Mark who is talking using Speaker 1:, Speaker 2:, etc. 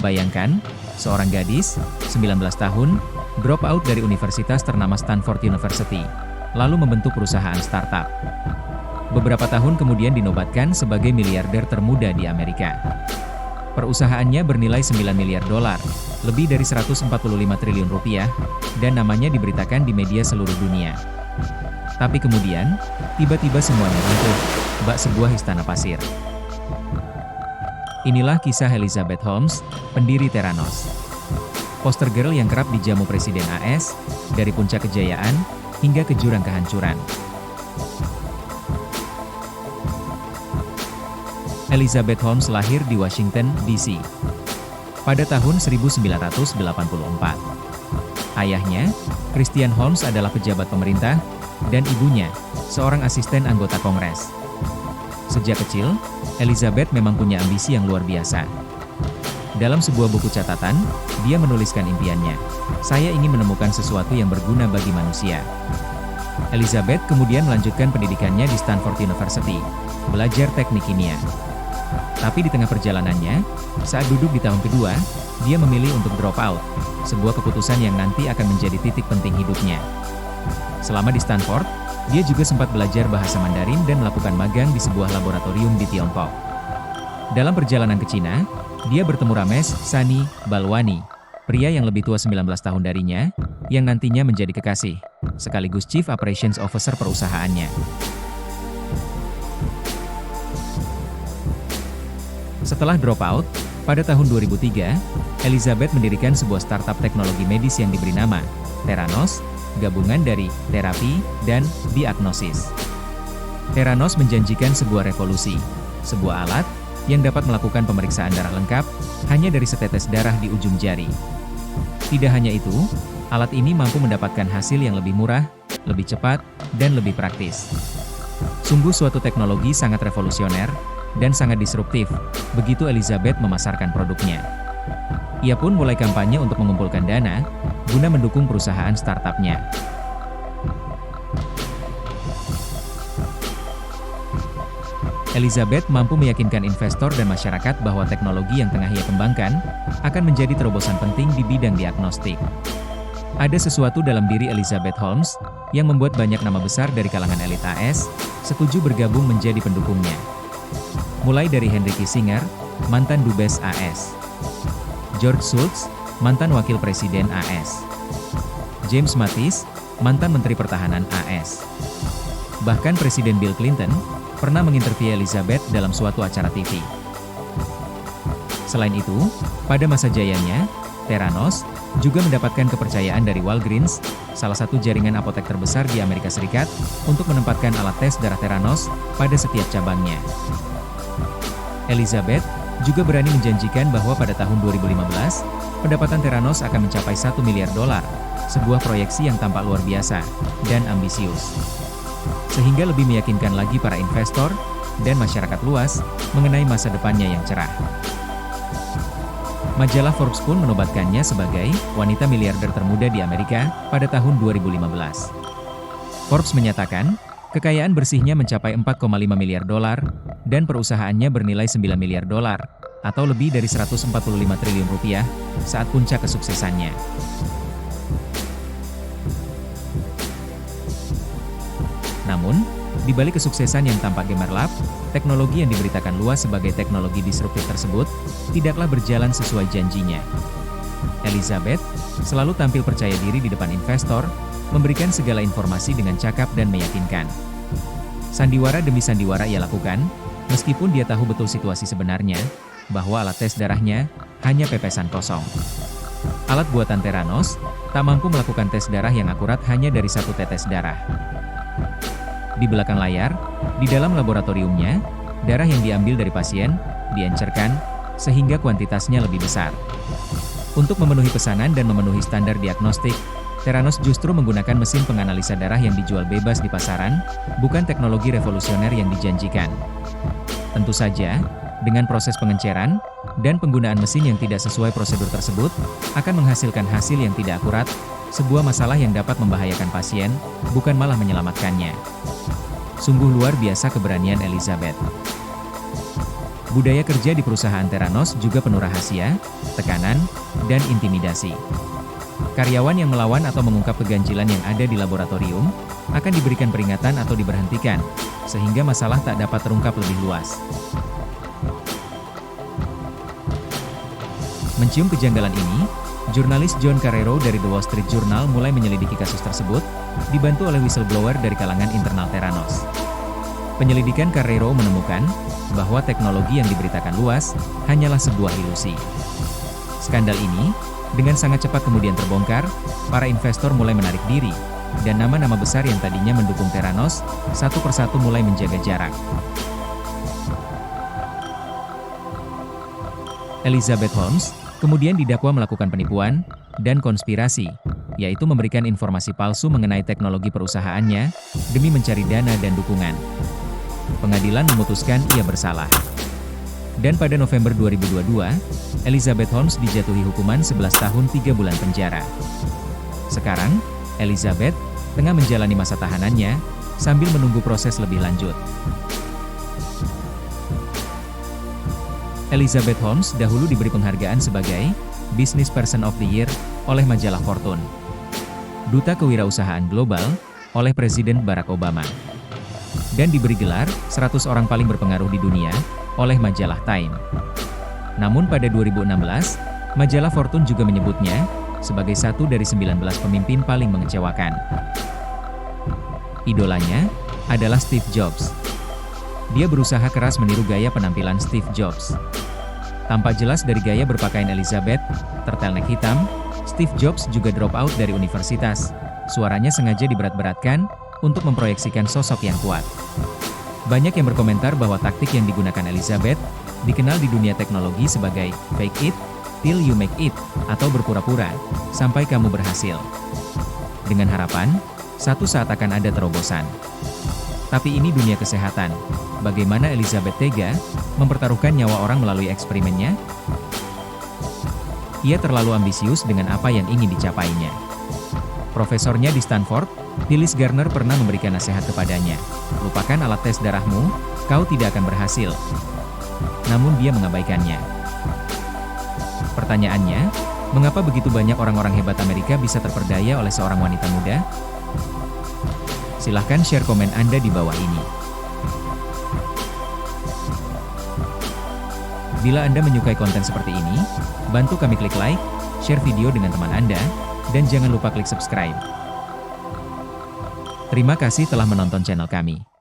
Speaker 1: Bayangkan, seorang gadis, 19 tahun, drop out dari universitas ternama Stanford University, lalu membentuk perusahaan startup. Beberapa tahun kemudian dinobatkan sebagai miliarder termuda di Amerika. Perusahaannya bernilai 9 miliar dolar, lebih dari 145 triliun rupiah, dan namanya diberitakan di media seluruh dunia. Tapi kemudian, tiba-tiba semuanya runtuh, bak sebuah istana pasir. Inilah kisah Elizabeth Holmes, pendiri Theranos. Poster girl yang kerap dijamu Presiden AS, dari puncak kejayaan, hingga ke jurang kehancuran. Elizabeth Holmes lahir di Washington, D.C. pada tahun 1984. Ayahnya, Christian Holmes adalah pejabat pemerintah, dan ibunya, seorang asisten anggota Kongres. Sejak kecil, Elizabeth memang punya ambisi yang luar biasa. Dalam sebuah buku catatan, dia menuliskan impiannya, "Saya ingin menemukan sesuatu yang berguna bagi manusia." Elizabeth kemudian melanjutkan pendidikannya di Stanford University, belajar teknik kimia. Tapi di tengah perjalanannya, saat duduk di tahun kedua, dia memilih untuk drop out, sebuah keputusan yang nanti akan menjadi titik penting hidupnya. Selama di Stanford, dia juga sempat belajar bahasa Mandarin dan melakukan magang di sebuah laboratorium di Tiongkok. Dalam perjalanan ke Cina, dia bertemu Ramesh Sani Balwani, pria yang lebih tua 19 tahun darinya, yang nantinya menjadi kekasih, sekaligus Chief Operations Officer perusahaannya. Setelah drop out, pada tahun 2003, Elizabeth mendirikan sebuah startup teknologi medis yang diberi nama Theranos, gabungan dari terapi dan diagnosis. Theranos menjanjikan sebuah revolusi, sebuah alat yang dapat melakukan pemeriksaan darah lengkap hanya dari setetes darah di ujung jari. Tidak hanya itu, alat ini mampu mendapatkan hasil yang lebih murah, lebih cepat, dan lebih praktis. Sungguh suatu teknologi sangat revolusioner dan sangat disruptif, begitu Elizabeth memasarkan produknya. Ia pun mulai kampanye untuk mengumpulkan dana, guna mendukung perusahaan startupnya. Elizabeth mampu meyakinkan investor dan masyarakat bahwa teknologi yang tengah ia kembangkan, akan menjadi terobosan penting di bidang diagnostik. Ada sesuatu dalam diri Elizabeth Holmes, yang membuat banyak nama besar dari kalangan elit AS, setuju bergabung menjadi pendukungnya. Mulai dari Henry Kissinger, mantan Dubes AS. George Shultz, mantan Wakil Presiden AS. James Mattis, mantan Menteri Pertahanan AS. Bahkan Presiden Bill Clinton, pernah menginterview Elizabeth dalam suatu acara TV. Selain itu, pada masa jayanya, Theranos juga mendapatkan kepercayaan dari Walgreens, salah satu jaringan apotek terbesar di Amerika Serikat, untuk menempatkan alat tes darah Theranos pada setiap cabangnya. Elizabeth juga berani menjanjikan bahwa pada tahun 2015, pendapatan Theranos akan mencapai 1 miliar dolar, sebuah proyeksi yang tampak luar biasa dan ambisius. Sehingga lebih meyakinkan lagi para investor dan masyarakat luas mengenai masa depannya yang cerah. Majalah Forbes pun menobatkannya sebagai wanita miliarder termuda di Amerika pada tahun 2015. Forbes menyatakan, kekayaan bersihnya mencapai 4,5 miliar dolar, dan perusahaannya bernilai 9 miliar dolar, atau lebih dari 145 triliun rupiah, saat puncak kesuksesannya. Namun, di balik kesuksesan yang tampak gemerlap, teknologi yang diberitakan luas sebagai teknologi disruptif tersebut, tidaklah berjalan sesuai janjinya. Elizabeth selalu tampil percaya diri di depan investor, memberikan segala informasi dengan cakap dan meyakinkan. Sandiwara demi sandiwara ia lakukan, meskipun dia tahu betul situasi sebenarnya, bahwa alat tes darahnya hanya pepesan kosong. Alat buatan Theranos tak mampu melakukan tes darah yang akurat hanya dari satu tetes darah. Di belakang layar, di dalam laboratoriumnya, darah yang diambil dari pasien diencerkan, sehingga kuantitasnya lebih besar. Untuk memenuhi pesanan dan memenuhi standar diagnostik, Theranos justru menggunakan mesin penganalisa darah yang dijual bebas di pasaran, bukan teknologi revolusioner yang dijanjikan. Tentu saja, dengan proses pengenceran dan penggunaan mesin yang tidak sesuai prosedur tersebut, akan menghasilkan hasil yang tidak akurat, sebuah masalah yang dapat membahayakan pasien, bukan malah menyelamatkannya. Sungguh luar biasa keberanian Elizabeth. Budaya kerja di perusahaan Theranos juga penuh rahasia, tekanan, dan intimidasi. Karyawan yang melawan atau mengungkap keganjilan yang ada di laboratorium akan diberikan peringatan atau diberhentikan, sehingga masalah tak dapat terungkap lebih luas. Mencium kejanggalan ini, jurnalis John Carreiro dari The Wall Street Journal mulai menyelidiki kasus tersebut, dibantu oleh whistleblower dari kalangan internal Theranos. Penyelidikan Carreiro menemukan bahwa teknologi yang diberitakan luas hanyalah sebuah ilusi. Skandal ini, dengan sangat cepat kemudian terbongkar, para investor mulai menarik diri, dan nama-nama besar yang tadinya mendukung Theranos, satu persatu mulai menjaga jarak. Elizabeth Holmes kemudian didakwa melakukan penipuan dan konspirasi, yaitu memberikan informasi palsu mengenai teknologi perusahaannya demi mencari dana dan dukungan. Pengadilan memutuskan ia bersalah. Dan pada November 2022, Elizabeth Holmes dijatuhi hukuman 11 tahun 3 bulan penjara. Sekarang, Elizabeth tengah menjalani masa tahanannya sambil menunggu proses lebih lanjut. Elizabeth Holmes dahulu diberi penghargaan sebagai Business Person of the Year oleh majalah Fortune, Duta Kewirausahaan Global oleh Presiden Barack Obama, dan diberi gelar 100 orang paling berpengaruh di dunia oleh majalah Time. Namun pada 2016, majalah Fortune juga menyebutnya sebagai satu dari 19 pemimpin paling mengecewakan. Idolanya adalah Steve Jobs. Dia berusaha keras meniru gaya penampilan Steve Jobs. Tampak jelas dari gaya berpakaian Elizabeth, turtleneck hitam, Steve Jobs juga drop out dari universitas. Suaranya sengaja diberat-beratkan untuk memproyeksikan sosok yang kuat. Banyak yang berkomentar bahwa taktik yang digunakan Elizabeth dikenal di dunia teknologi sebagai fake it till you make it, atau berpura-pura sampai kamu berhasil. Dengan harapan, satu saat akan ada terobosan. Tapi ini dunia kesehatan. Bagaimana Elizabeth tega mempertaruhkan nyawa orang melalui eksperimennya? Ia terlalu ambisius dengan apa yang ingin dicapainya. Profesornya di Stanford, Phyllis Garner, pernah memberikan nasihat kepadanya, lupakan alat tes darahmu, kau tidak akan berhasil. Namun dia mengabaikannya. Pertanyaannya, mengapa begitu banyak orang-orang hebat Amerika bisa terperdaya oleh seorang wanita muda? Silahkan share komen Anda di bawah ini. Bila Anda menyukai konten seperti ini, bantu kami klik like, share video dengan teman Anda, dan jangan lupa klik subscribe. Terima kasih telah menonton channel kami.